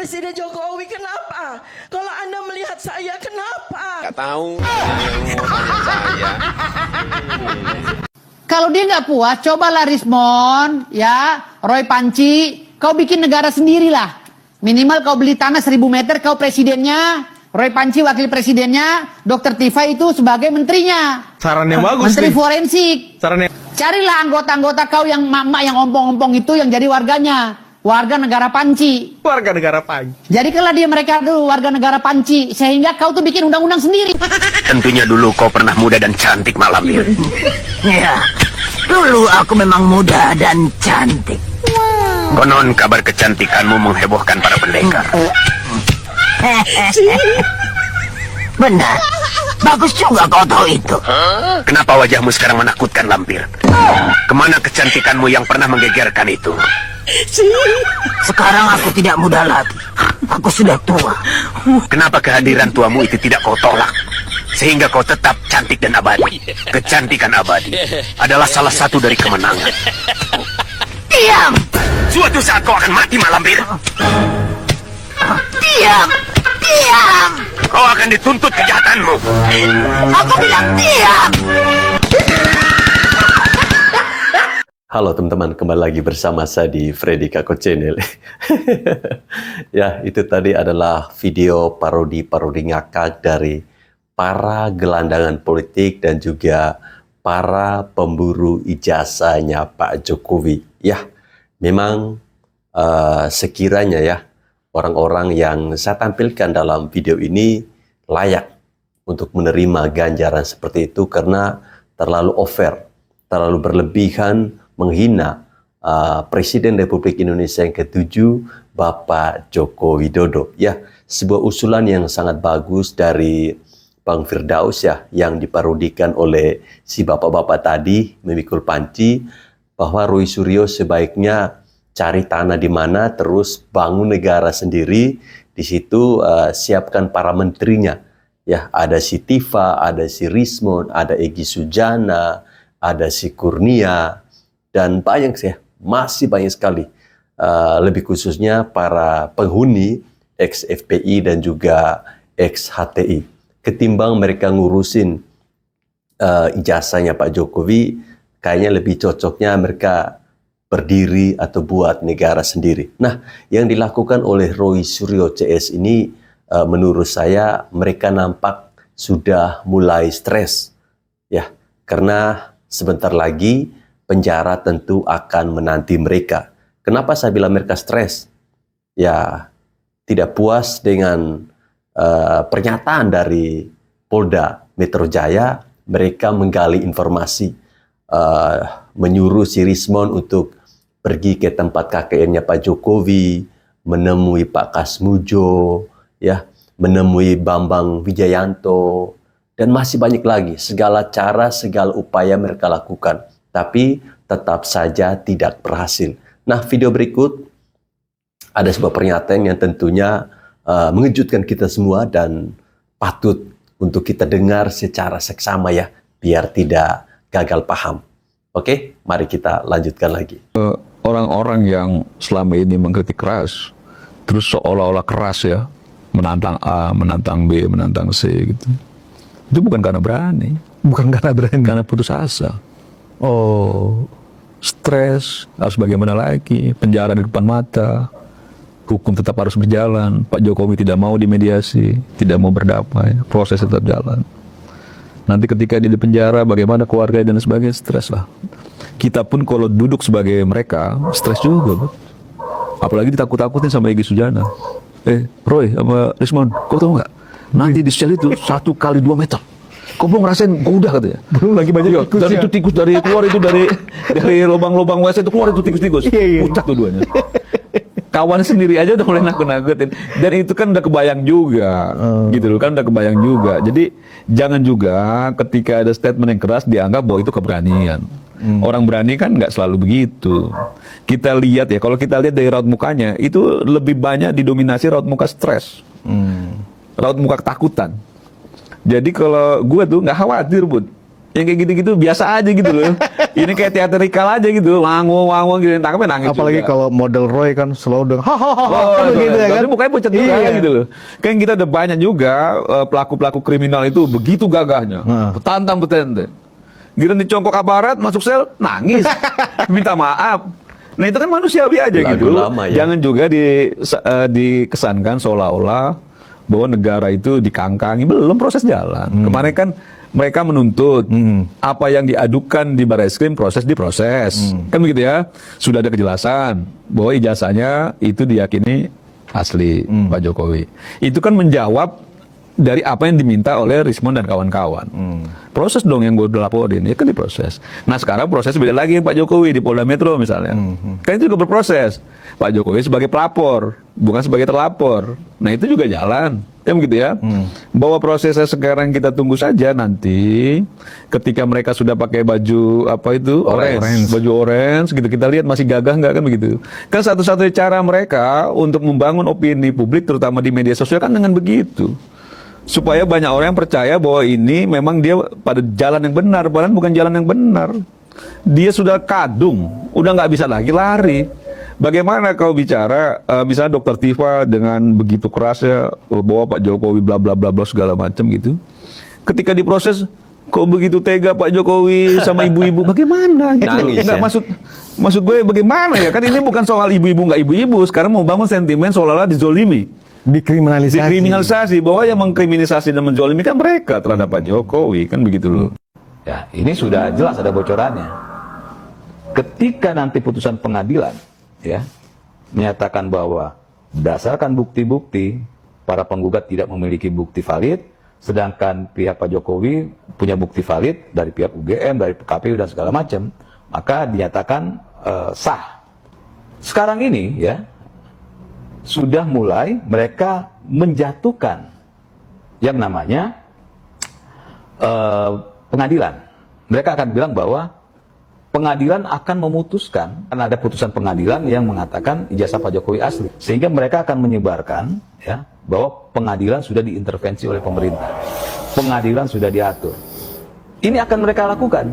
Presiden Jokowi, kenapa? Kalau Anda melihat saya, kenapa? Nggak tahu saya. Kalau dia nggak puas, cobalah Rismon, ya, Roy Panci, kau bikin negara sendirilah. Minimal kau beli tanah 1000 meter, kau presidennya, Roy Panci wakil presidennya, Dr. Tifa itu sebagai menterinya. Sarannya bagus Menteri nih. forensik. Sarannya. Carilah anggota-anggota kau yang mak-mak yang ompong-ompong itu yang jadi warganya. Warga negara Panci. Warga negara Panci. Jadikanlah dia mereka dulu warga negara Panci. Sehingga kau tuh bikin undang-undang sendiri. Tentunya dulu kau pernah muda dan cantik, Mak Lampir. Ya, dulu aku memang muda dan cantik. Konon kabar kecantikanmu menghebohkan para pendekar. Benar, bagus juga kau tahu itu. Kenapa wajahmu sekarang menakutkan, Lampir? Kemana kecantikanmu yang pernah menggegerkan itu? Sekarang aku tidak muda lagi. Aku sudah tua. Kenapa kehadiran tuamu itu tidak kau tolak? Sehingga kau tetap cantik dan abadi. Kecantikan abadi adalah salah satu dari kemenangan. Diam! Suatu saat kau akan mati, Mak Lampir. Diam! Diam! Kau akan dituntut kejahatanmu. Aku bilang diam! Halo teman-teman, kembali lagi bersama saya di Freddy Kako Channel. Ya, itu tadi adalah video parodi-parodi ngakak dari para gelandangan politik dan juga para pemburu ijazahnya Pak Jokowi. Ya, memang sekiranya ya, orang-orang yang saya tampilkan dalam video ini layak untuk menerima ganjaran seperti itu karena terlalu over, terlalu berlebihan, menghina Presiden Republik Indonesia yang ke-7, Bapak Joko Widodo. Ya, sebuah usulan yang sangat bagus dari Bang Firdaus ya, yang diparodikan oleh si bapak-bapak tadi, memikul panci, bahwa Roy Suryo sebaiknya cari tanah di mana, terus bangun negara sendiri, di situ siapkan para menterinya. Ya, ada si Tifa, ada si Rismon, ada Egy Sujana, ada si Kurnia, dan banyak sih, masih banyak sekali. Lebih khususnya para penghuni ex-FPI dan juga ex-HTI. Ketimbang mereka ngurusin ijazahnya Pak Jokowi, kayaknya lebih cocoknya mereka berdiri atau buat negara sendiri. Nah, yang dilakukan oleh Roy Suryo CS ini, menurut saya mereka nampak sudah mulai stres. Ya, karena sebentar lagi penjara tentu akan menanti mereka. Kenapa saya bilang mereka stres? Ya, tidak puas dengan pernyataan dari Polda Metro Jaya, mereka menggali informasi, menyuruh si Rismon untuk pergi ke tempat KKN-nya Pak Jokowi, menemui Pak Kasmujo, ya, menemui Bambang Wijayanto, dan masih banyak lagi. Segala cara, segala upaya mereka lakukan, tapi tetap saja tidak berhasil. Nah, video berikut ada sebuah pernyataan yang tentunya mengejutkan kita semua dan patut untuk kita dengar secara seksama ya, biar tidak gagal paham. Oke, mari kita lanjutkan lagi. Orang-orang yang selama ini mengkritik keras, terus seolah-olah keras ya, menantang A, menantang B, menantang C gitu. Itu bukan karena berani. Bukan karena berani. Karena putus asa. Oh, stres, harus bagaimana lagi, penjara di depan mata, hukum tetap harus berjalan, Pak Jokowi tidak mau dimediasi, tidak mau berdamai, proses tetap jalan. Nanti ketika dia di penjara, bagaimana keluarga dan sebagainya, stres lah. Kita pun kalau duduk sebagai mereka, stres juga, Bro. Apalagi ditakut-takutin sama Egy Sujana. Roy sama Rismon, kau tahu nggak? Nanti di sel itu 1 kali 2 meter. Kau belum ngerasain, kau udah katanya. Belum lagi banyak tikus Dan ya. itu tikus dari keluar itu dari lubang-lubang WC itu keluar itu tikus-tikus. Pucat dua-duanya. Kawan sendiri aja udah mulai nakut-nakutin. Dan itu kan udah kebayang juga, gitu loh, kan udah kebayang juga. Jadi jangan juga ketika ada statement yang keras dianggap bahwa itu keberanian. Orang berani kan nggak selalu begitu. Kita lihat ya, kalau kita lihat dari raut mukanya itu lebih banyak didominasi raut muka stres, raut muka ketakutan. Jadi kalau gue tuh nggak khawatir, Bud. Yang kayak gitu-gitu biasa aja gitu loh. Ini kayak teatrikal aja gitu, wangu gitu, tangkapnya nangis Apalagi juga. kalau model Roy kan selalu dengan Oh, gitu ya kan. tapi mukanya pucat juga Iya. gitu loh. Kan kita udah banyak juga pelaku-pelaku kriminal itu begitu gagahnya, petantang petente. Gitu dicongkok aparat, masuk sel, nangis, minta maaf. Nah itu kan manusiawi aja Lagu gitu. lama ya. Jangan juga dikesankan seolah-olah bahwa negara itu dikangkangi. Belum, proses jalan. Kemarin kan mereka menuntut apa yang diadukan di Barreskrim diproses. Kan begitu ya. Sudah ada kejelasan bahwa ijazahnya itu diyakini asli Pak Jokowi. Itu kan menjawab dari apa yang diminta oleh Rismon dan kawan-kawan. Proses dong yang gue udah laporin, ya kan diproses. Nah sekarang proses beda lagi Pak Jokowi di Polda Metro misalnya. Kan itu juga berproses. Pak Jokowi sebagai pelapor, bukan sebagai terlapor. Nah itu juga jalan. Kan begitu ya. Bahwa prosesnya sekarang kita tunggu saja nanti ketika mereka sudah pakai baju apa itu? Orange. Baju orange gitu, kita lihat masih gagah nggak kan begitu. Kan satu-satunya cara mereka untuk membangun opini publik terutama di media sosial kan dengan begitu. Supaya banyak orang yang percaya bahwa ini memang dia pada jalan yang benar, padahal bukan jalan yang benar. Dia sudah kadung, udah nggak bisa lagi lari. Bagaimana kau bicara, misalnya Dokter Tifa dengan begitu kerasnya bahwa Pak Jokowi bla bla bla bla segala macam gitu. Ketika diproses, kok begitu tega Pak Jokowi sama ibu-ibu? Bagaimana? Nangis, Nggak, ya? maksud gue bagaimana ya? Kan ini bukan soal ibu-ibu nggak ibu-ibu. Sekarang mau bangun sentimen seolah-olah dizolimi. Dikriminalisasi bahwa yang mengkriminalisasi dan menzolimi kan mereka terhadap Pak Jokowi, kan begitu loh. Ya, ini sudah jelas ada bocorannya. Ketika nanti putusan pengadilan ya menyatakan bahwa berdasarkan bukti-bukti para penggugat tidak memiliki bukti valid, sedangkan pihak Pak Jokowi punya bukti valid dari pihak UGM, dari KPU dan segala macam, maka dinyatakan sah. Sekarang ini ya sudah mulai mereka menjatuhkan yang namanya pengadilan. Mereka akan bilang bahwa pengadilan akan memutuskan, karena ada putusan pengadilan yang mengatakan ijazah Pak Jokowi asli, sehingga mereka akan menyebarkan ya bahwa pengadilan sudah diintervensi oleh pemerintah, pengadilan sudah diatur. Ini akan mereka lakukan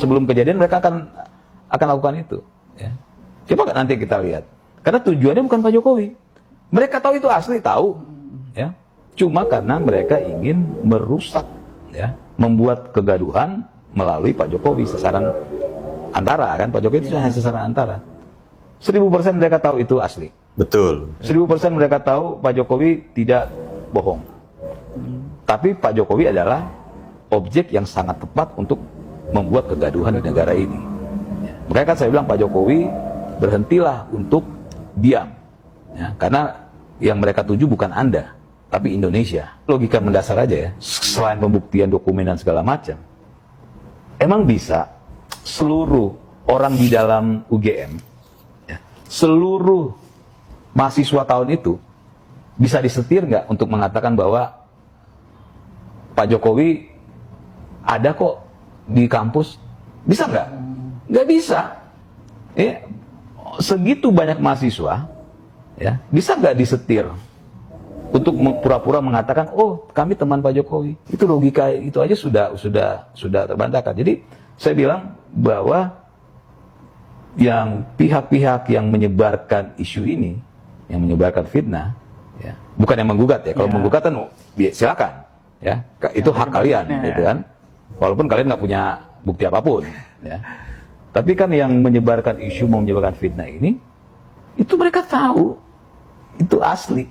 sebelum kejadian, mereka akan lakukan itu. Ya. Coba nanti kita lihat. Karena tujuannya bukan Pak Jokowi. Mereka tahu itu asli, tahu. Ya. Cuma karena mereka ingin merusak, ya, membuat kegaduhan melalui Pak Jokowi, sasaran antara kan. Pak Jokowi itu hanya sasaran antara. 1000% mereka tahu itu asli. Betul. 1000% mereka tahu Pak Jokowi tidak bohong. Tapi Pak Jokowi adalah objek yang sangat tepat untuk membuat kegaduhan di negara ini. Makanya kan saya bilang Pak Jokowi berhentilah untuk diam, ya, karena yang mereka tuju bukan Anda, tapi Indonesia. Logika mendasar aja ya, selain pembuktian dokumen dan segala macam, emang bisa seluruh orang di dalam UGM, ya, seluruh mahasiswa tahun itu bisa disetir nggak untuk mengatakan bahwa Pak Jokowi ada kok di kampus? Bisa nggak? Nggak bisa. Ya, segitu banyak mahasiswa, ya, bisa nggak disetir untuk pura-pura mengatakan, oh kami teman Pak Jokowi? Itu logika itu aja sudah terbantahkan. Jadi saya bilang bahwa yang pihak-pihak yang menyebarkan isu ini, yang menyebarkan fitnah, ya, bukan yang menggugat ya. Kalau menggugat kan silakan, ya, itu hak kalian, gitu kan. Walaupun kalian nggak punya bukti apapun, ya. Tapi kan yang menyebarkan isu, mau menyebarkan fitnah ini, itu mereka tahu itu asli,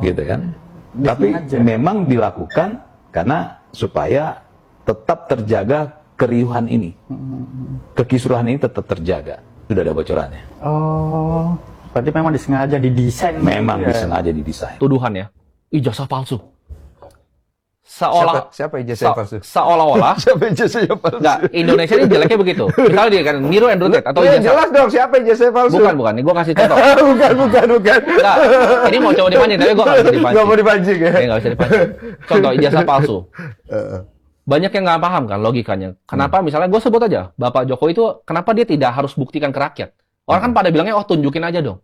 gitu kan. Tapi memang dilakukan karena supaya tetap terjaga keriuhan ini, kekisruhan ini tetap terjaga. Sudah ada bocorannya. Oh, berarti memang disengaja didesain. Memang disengaja didesain. Tuduhan ya, ijazah palsu. Seolah Siapa ijazah palsu? Seolah-olah Siapa ijazah palsu? enggak, Indonesia ini jeleknya begitu. Misalnya dia kan niru Andrew Tate atau Ya, ijazah. jelas dong siapa ijazah palsu. Bukan, ini gua kasih contoh. bukan. Enggak, ini mau coba dipancing tapi gua enggak bisa dipancing. Nggak mau dipancing ya? Enggak bisa dipancing. Contoh ijazah palsu. Banyak yang nggak paham kan logikanya. Kenapa misalnya gue sebut aja, Bapak Jokowi itu kenapa dia tidak harus buktikan ke rakyat? Orang kan pada bilangnya, oh tunjukin aja dong.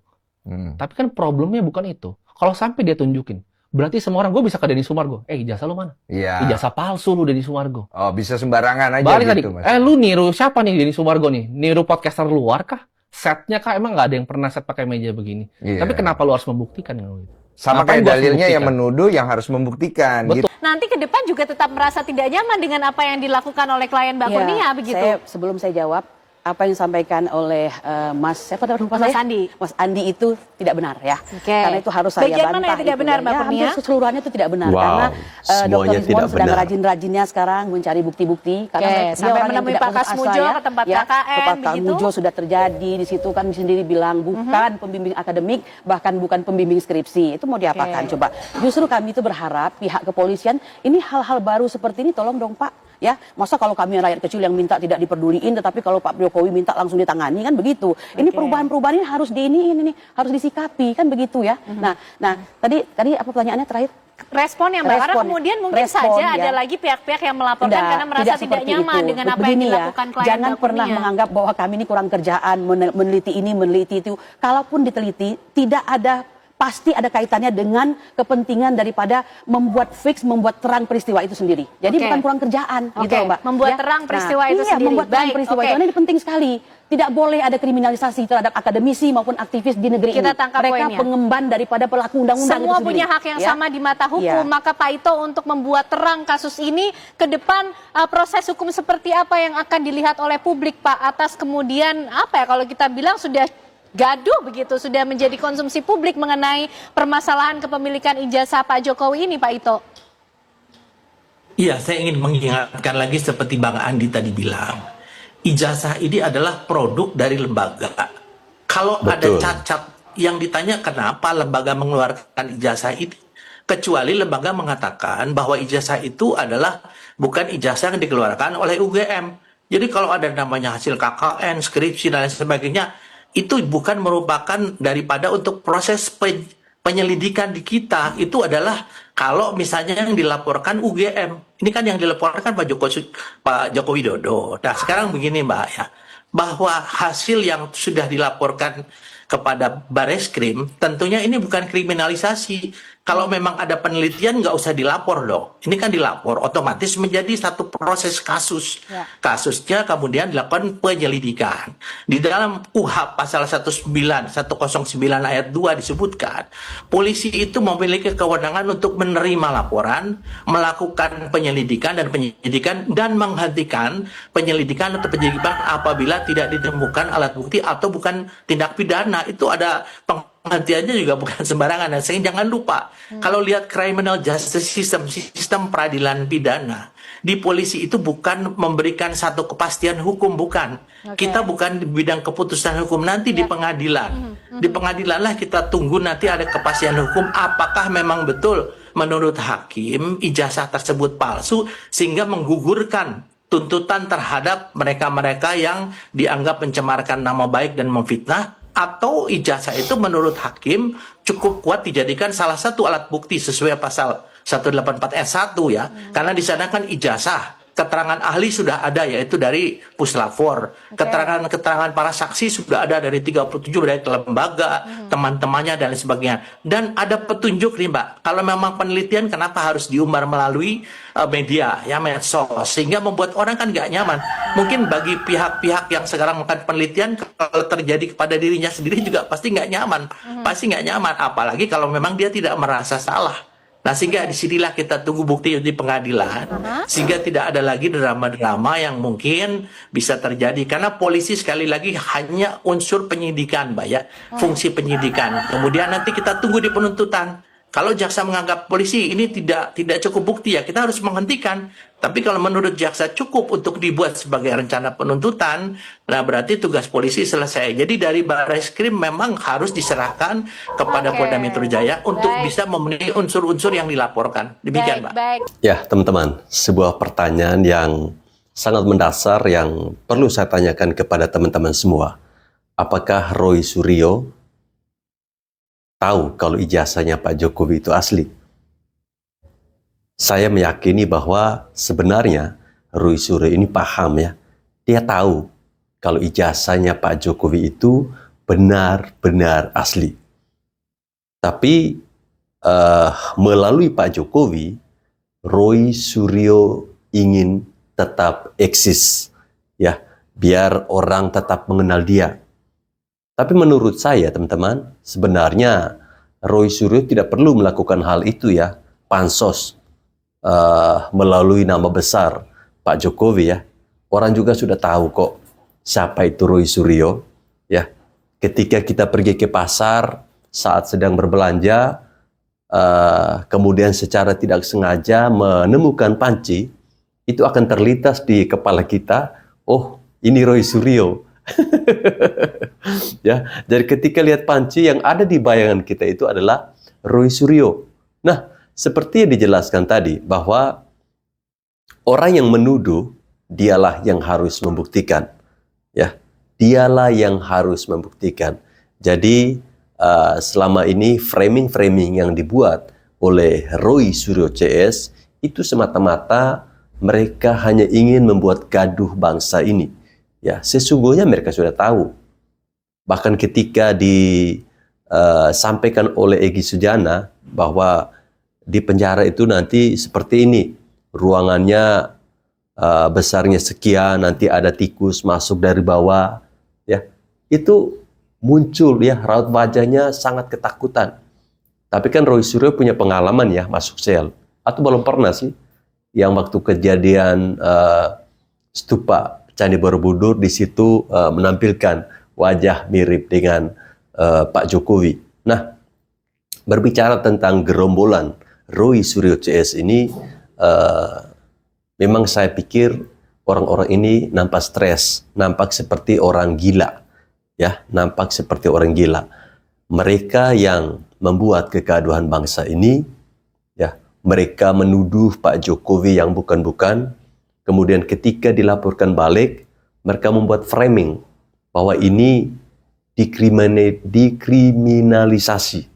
Tapi kan problemnya bukan itu. Kalau sampai dia tunjukin, berarti semua orang, gue bisa ke Denny Sumargo. Ijazah lu mana? Iya. Ijazah palsu lu Denny Sumargo. Oh, bisa sembarangan aja Balik tadi, gitu, Mas. lu niru siapa nih Denny Sumargo nih? Niru podcaster luar kah? Setnya kah? Emang nggak ada yang pernah set pakai meja begini? Iya. Tapi kenapa lu harus membuktikan kalau gitu? Sama Ngapain kayak gua harus dalilnya yang membuktikan? menuduh yang harus membuktikan Betul. gitu. Nanti ke depan juga tetap merasa tidak nyaman dengan apa yang dilakukan oleh klien Mbak Kurnia begitu. Sebelum saya jawab, apa yang disampaikan oleh Mas siapa nama lupa Mas saya? Andi. Mas Andi itu tidak benar ya. Oke. Karena itu harus saya Bagian bantah. mana yang tidak itu benar, ya. Mbak Ya, Kurnia? hampir keseluruhannya itu tidak benar Wow, karena semuanya Dr. Rizwan tidak sedang benar. rajin-rajinnya sekarang mencari bukti-bukti karena Oke, dia sampai orang yang menemui tidak Pak putus asa Kasmujo ya. ke tempat Ya, KKN ke Pak begitu? Kasmujo sudah terjadi di situ kan sendiri bilang bukan pembimbing akademik bahkan bukan pembimbing skripsi. Itu mau diapakan coba? Justru kami itu berharap pihak kepolisian ini hal-hal baru seperti ini tolong dong Pak. Ya, masa kalau kami rakyat kecil yang minta tidak diperduliin, tetapi kalau Pak Jokowi minta langsung ditangani kan begitu. Ini perubahan-perubahan ini harus ini harus disikapi kan begitu ya. Nah, tadi apa pertanyaannya terakhir? Responnya Mbak, karena kemudian mungkin saja ada lagi pihak-pihak yang melaporkan karena merasa tidak seperti nyaman itu. dengan apa yang Begini ya, dilakukan klien jangan Mbak pernah Kurnia. menganggap bahwa kami ini kurang kerjaan meneliti ini, meneliti itu. Kalaupun diteliti, tidak ada pasti ada kaitannya dengan kepentingan daripada membuat fix, membuat terang peristiwa itu sendiri. Jadi bukan kurang kerjaan, gitu Mbak. Membuat terang peristiwa itu iya, sendiri. membuat terang Baik, peristiwa oke. itu. Ini penting sekali. Tidak boleh ada kriminalisasi terhadap akademisi maupun aktivis di negeri Kita ini. tangkap Mereka poinnya. pengemban daripada pelaku undang-undang Semua itu sendiri. punya hak yang Ya. sama di mata hukum, Iya. maka Pak Ito untuk membuat terang kasus ini ke depan proses hukum seperti apa yang akan dilihat oleh publik Pak atas kemudian apa ya kalau kita bilang sudah gaduh begitu, sudah menjadi konsumsi publik mengenai permasalahan kepemilikan ijazah Pak Jokowi ini Pak Ito. Iya, saya ingin mengingatkan lagi seperti Bang Andi tadi bilang, ijazah ini adalah produk dari lembaga. Kalau ada Betul. cacat yang ditanya kenapa lembaga mengeluarkan ijazah ini, kecuali lembaga mengatakan bahwa ijazah itu adalah bukan ijazah yang dikeluarkan oleh UGM. Jadi kalau ada namanya hasil KKN, skripsi dan lain sebagainya, itu bukan merupakan daripada untuk proses penyelidikan di kita. Itu adalah kalau misalnya yang dilaporkan UGM. Ini kan yang dilaporkan Pak Joko Widodo. Nah sekarang begini Mbak ya, bahwa hasil yang sudah dilaporkan kepada Bareskrim, tentunya ini bukan kriminalisasi. Kalau memang ada penelitian nggak usah dilapor dong. Ini kan dilapor, otomatis menjadi satu proses kasus. Kasusnya kemudian dilakukan penyelidikan. Di dalam KUHP pasal 109 ayat 2 disebutkan, polisi itu memiliki kewenangan untuk menerima laporan, melakukan penyelidikan dan menghentikan penyelidikan atau penyidikan apabila tidak ditemukan alat bukti atau bukan tindak pidana. Itu ada penghentiannya juga bukan sembarangan. Nah, sehingga jangan lupa, kalau lihat criminal justice system, sistem peradilan pidana, di polisi itu bukan memberikan satu kepastian hukum, bukan. Kita bukan di bidang keputusan hukum, nanti di pengadilan. Di pengadilan lah kita tunggu nanti ada kepastian hukum, apakah memang betul menurut hakim ijazah tersebut palsu, sehingga menggugurkan tuntutan terhadap mereka-mereka yang dianggap mencemarkan nama baik dan memfitnah, atau ijazah itu menurut hakim cukup kuat dijadikan salah satu alat bukti sesuai pasal 184 ayat 1 ya. Karena di sana kan ijazah, keterangan ahli sudah ada yaitu dari Puslapor. Keterangan para saksi sudah ada dari 37 dari lembaga, teman-temannya dan lain sebagainya. Dan ada petunjuk nih Mbak, kalau memang penelitian kenapa harus diumbar melalui media, ya medsos, sehingga membuat orang kan nggak nyaman. Mungkin bagi pihak-pihak yang sekarang melakukan penelitian, kalau terjadi kepada dirinya sendiri juga pasti nggak nyaman. Pasti nggak nyaman, apalagi kalau memang dia tidak merasa salah. Nah, sehingga disinilah kita tunggu bukti di pengadilan, sehingga tidak ada lagi drama-drama yang mungkin bisa terjadi. Karena polisi sekali lagi hanya unsur penyidikan, Mbak ya, fungsi penyidikan. Kemudian nanti kita tunggu di penuntutan. Kalau jaksa menganggap polisi ini tidak cukup bukti, ya kita harus menghentikan. Tapi kalau menurut jaksa cukup untuk dibuat sebagai rencana penuntutan, nah berarti tugas polisi selesai. Jadi dari Bareskrim memang harus diserahkan kepada Polda Metro Jaya untuk bisa memenuhi unsur-unsur yang dilaporkan. Demikian, Mbak. Ya, teman-teman, sebuah pertanyaan yang sangat mendasar yang perlu saya tanyakan kepada teman-teman semua. Apakah Roy Suryo tahu kalau ijazahnya Pak Jokowi itu asli? Saya meyakini bahwa sebenarnya Roy Suryo ini paham ya. Dia tahu kalau ijazahnya Pak Jokowi itu benar-benar asli. Tapi melalui Pak Jokowi, Roy Suryo ingin tetap eksis, ya, biar orang tetap mengenal dia. Tapi menurut saya, teman-teman, sebenarnya Roy Suryo tidak perlu melakukan hal itu, ya. Pansos melalui nama besar Pak Jokowi, ya. Orang juga sudah tahu kok siapa itu Roy Suryo, ya. Ketika kita pergi ke pasar saat sedang berbelanja, kemudian secara tidak sengaja menemukan panci, itu akan terlintas di kepala kita, oh ini Roy Suryo. Ya, jadi ketika lihat panci, yang ada di bayangan kita itu adalah Roy Suryo. Nah, seperti yang dijelaskan tadi, bahwa orang yang menuduh, dialah yang harus membuktikan. Ya, dialah yang harus membuktikan. Jadi, selama ini framing-framing yang dibuat oleh Roy Suryo CS, itu semata-mata mereka hanya ingin membuat gaduh bangsa ini. Ya, sesungguhnya mereka sudah tahu. Bahkan ketika disampaikan oleh Egy Sujana bahwa di penjara itu nanti seperti ini, ruangannya besarnya sekian, nanti ada tikus masuk dari bawah, ya, itu muncul, ya, raut wajahnya sangat ketakutan. Tapi kan Roy Suryo punya pengalaman, ya, masuk sel, atau belum pernah sih? Yang waktu kejadian stupa Candi Borobudur, di situ menampilkan wajah mirip dengan Pak Jokowi. Nah, berbicara tentang gerombolan Roy Suryo CS ini, memang saya pikir orang-orang ini nampak stres, nampak seperti orang gila, ya, nampak seperti orang gila. Mereka yang membuat kegaduhan bangsa ini, ya, mereka menuduh Pak Jokowi yang bukan-bukan, kemudian ketika dilaporkan balik, mereka membuat framing bahwa ini dikriminalisasi.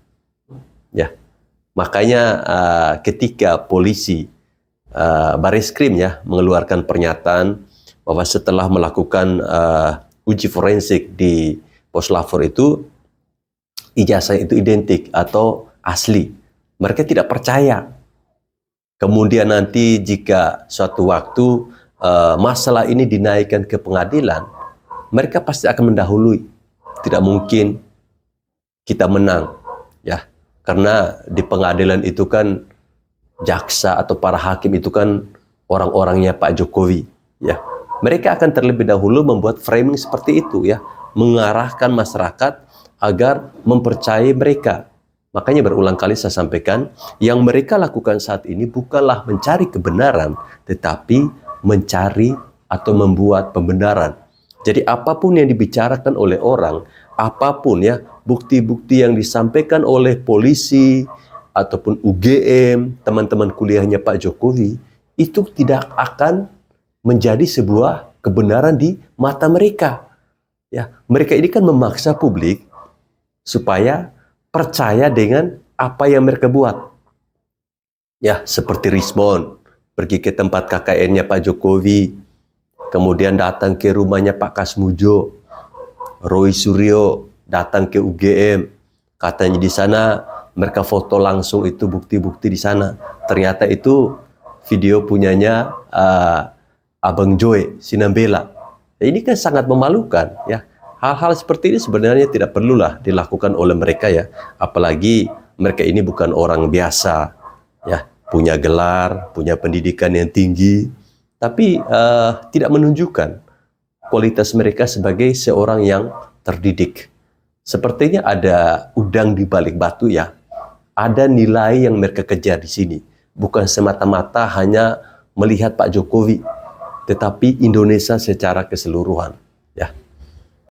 Ya, makanya ketika polisi Bareskrim, ya, mengeluarkan pernyataan bahwa setelah melakukan uji forensik di pos lapor itu, ijazah itu identik atau asli. Mereka tidak percaya. Kemudian nanti jika suatu waktu masalah ini dinaikkan ke pengadilan, mereka pasti akan mendahului. Tidak mungkin kita menang, ya, karena di pengadilan itu kan jaksa atau para hakim itu kan orang-orangnya Pak Jokowi, ya. Mereka akan terlebih dahulu membuat framing seperti itu, ya, mengarahkan masyarakat agar mempercayai mereka. Makanya berulang kali saya sampaikan, yang mereka lakukan saat ini bukanlah mencari kebenaran, tetapi mencari atau membuat pembenaran. Jadi apapun yang dibicarakan oleh orang, apapun, ya, bukti-bukti yang disampaikan oleh polisi ataupun UGM, teman-teman kuliahnya Pak Jokowi, itu tidak akan menjadi sebuah kebenaran di mata mereka. Ya, mereka ini kan memaksa publik supaya percaya dengan apa yang mereka buat. Ya, seperti Rismon pergi ke tempat KKN-nya Pak Jokowi, kemudian datang ke rumahnya Pak Kasmujo. Roy Suryo datang ke UGM, katanya di sana mereka foto langsung itu bukti-bukti di sana. Ternyata itu video punyanya Abang Joy Sinambela. Ya, ini kan sangat memalukan, ya. Hal-hal seperti ini sebenarnya tidak perlulah dilakukan oleh mereka, ya. Apalagi mereka ini bukan orang biasa, ya, punya gelar, punya pendidikan yang tinggi, tapi tidak menunjukkan kualitas mereka sebagai seorang yang terdidik. Sepertinya ada udang di balik batu, ya. Ada nilai yang mereka kejar di sini. Bukan semata-mata hanya melihat Pak Jokowi, tetapi Indonesia secara keseluruhan, ya.